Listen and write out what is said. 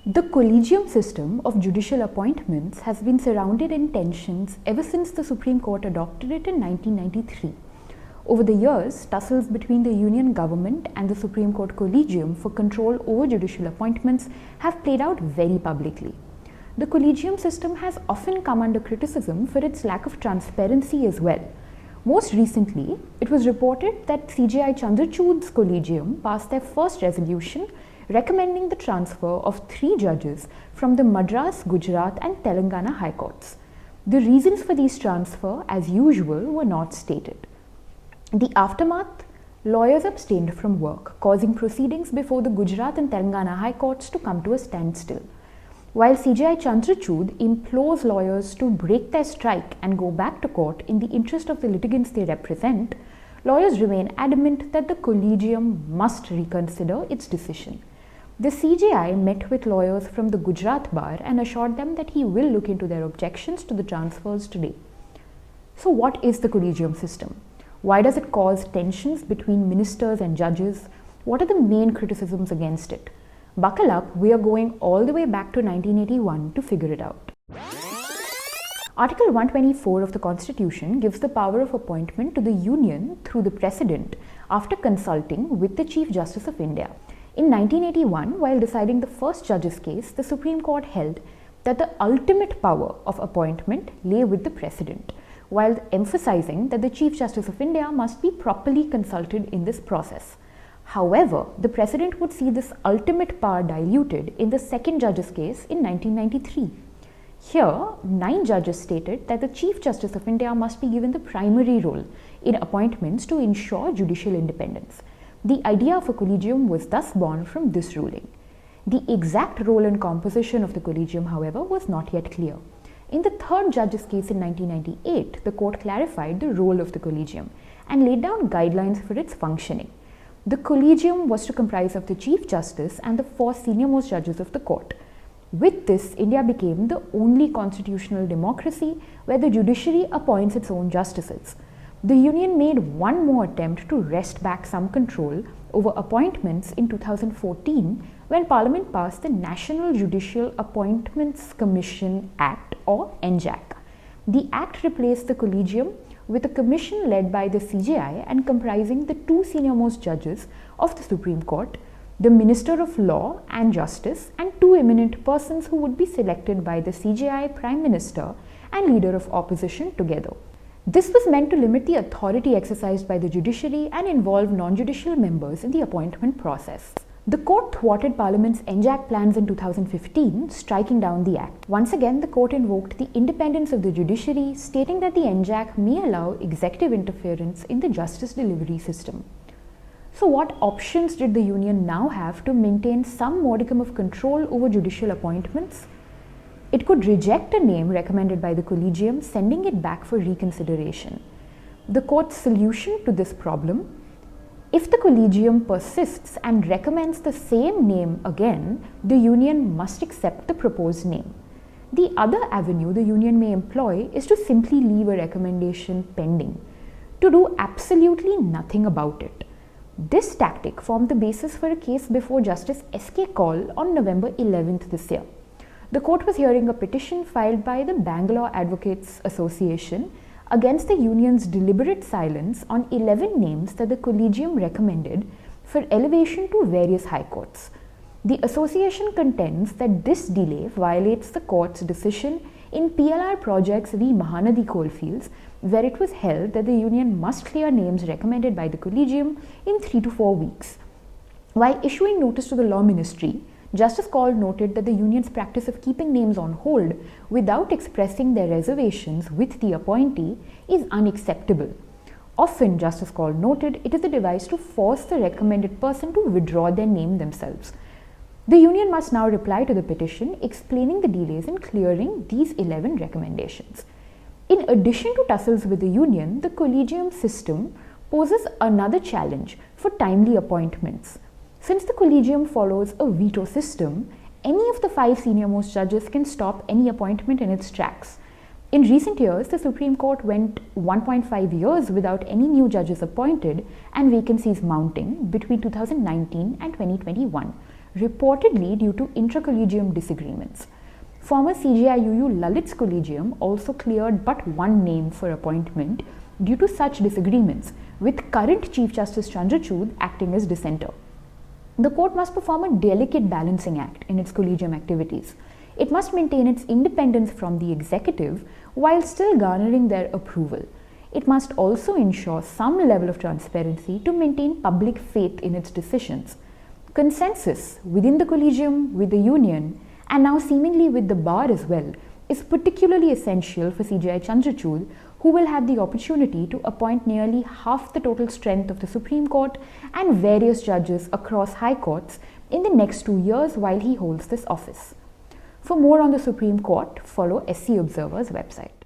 The Collegium system of judicial appointments has been surrounded in tensions ever since the Supreme Court adopted it in 1993. Over the years, tussles between the Union government and the Supreme Court Collegium for control over judicial appointments have played out very publicly. The Collegium system has often come under criticism for its lack of transparency as well. Most recently, it was reported that CJI Chandrachud's Collegium passed their first resolution recommending the transfer of 3 judges from the Madras, Gujarat and Telangana High Courts. The reasons for these transfer, as usual, were not stated. In the aftermath, lawyers abstained from work, causing proceedings before the Gujarat and Telangana High Courts to come to a standstill. While CJI Chandrachud implores lawyers to break their strike and go back to court in the interest of the litigants they represent, lawyers remain adamant that the Collegium must reconsider its decision. The CJI met with lawyers from the Gujarat bar and assured them that he will look into their objections to the transfers today. So what is the Collegium system? Why does it cause tensions between ministers and judges? What are the main criticisms against it? Buckle up, we are going all the way back to 1981 to figure it out. Article 124 of the Constitution gives the power of appointment to the Union through the President after consulting with the Chief Justice of India. In 1981, while deciding the first judge's case, the Supreme Court held that the ultimate power of appointment lay with the President, while emphasizing that the Chief Justice of India must be properly consulted in this process. However, the President would see this ultimate power diluted in the second judge's case in 1993. Here, 9 judges stated that the Chief Justice of India must be given the primary role in appointments to ensure judicial independence. The idea of a collegium was thus born from this ruling. The exact role and composition of the collegium, however, was not yet clear. In the third judge's case in 1998, the court clarified the role of the collegium and laid down guidelines for its functioning. The collegium was to comprise of the Chief Justice and the 4 senior-most judges of the court. With this, India became the only constitutional democracy where the judiciary appoints its own justices. The Union made one more attempt to wrest back some control over appointments in 2014 when Parliament passed the National Judicial Appointments Commission Act, or NJAC. The Act replaced the Collegium with a commission led by the CJI and comprising the 2 senior-most judges of the Supreme Court, the Minister of Law and Justice, and 2 eminent persons who would be selected by the CJI Prime Minister and Leader of Opposition together. This was meant to limit the authority exercised by the judiciary and involve non-judicial members in the appointment process. The court thwarted Parliament's NJAC plans in 2015, striking down the act. Once again, the court invoked the independence of the judiciary, stating that the NJAC may allow executive interference in the justice delivery system. So what options did the Union now have to maintain some modicum of control over judicial appointments? It could reject a name recommended by the Collegium, sending it back for reconsideration. The court's solution to this problem: if the Collegium persists and recommends the same name again, the Union must accept the proposed name. The other avenue the Union may employ is to simply leave a recommendation pending, to do absolutely nothing about it. This tactic formed the basis for a case before Justice S.K. Kaul on November 11th this year. The court was hearing a petition filed by the Bangalore Advocates Association against the Union's deliberate silence on 11 names that the Collegium recommended for elevation to various high courts. The association contends that this delay violates the court's decision in PLR Projects v. Mahanadi Coalfields, where it was held that the Union must clear names recommended by the Collegium in 3 to 4 weeks. While issuing notice to the Law Ministry, Justice Kaul noted that the Union's practice of keeping names on hold without expressing their reservations with the appointee is unacceptable. Often, Justice Kaul noted, it is a device to force the recommended person to withdraw their name themselves. The Union must now reply to the petition, explaining the delays in clearing these 11 recommendations. In addition to tussles with the Union, the Collegium system poses another challenge for timely appointments. Since the Collegium follows a veto system, any of the 5 senior-most judges can stop any appointment in its tracks. In recent years, the Supreme Court went 1.5 years without any new judges appointed and vacancies mounting between 2019 and 2021, reportedly due to intra-collegium disagreements. Former CJIUU Lalit's Collegium also cleared but one name for appointment due to such disagreements, with current Chief Justice Chandrachud acting as dissenter. The court must perform a delicate balancing act in its collegium activities. It must maintain its independence from the executive while still garnering their approval. It must also ensure some level of transparency to maintain public faith in its decisions. Consensus within the collegium, with the union, and now seemingly with the bar as well, is particularly essential for CJI Chandrachud, who will have the opportunity to appoint nearly half the total strength of the Supreme Court and various judges across high courts in the next 2 years while he holds this office. For more on the Supreme Court, follow SC Observer's website.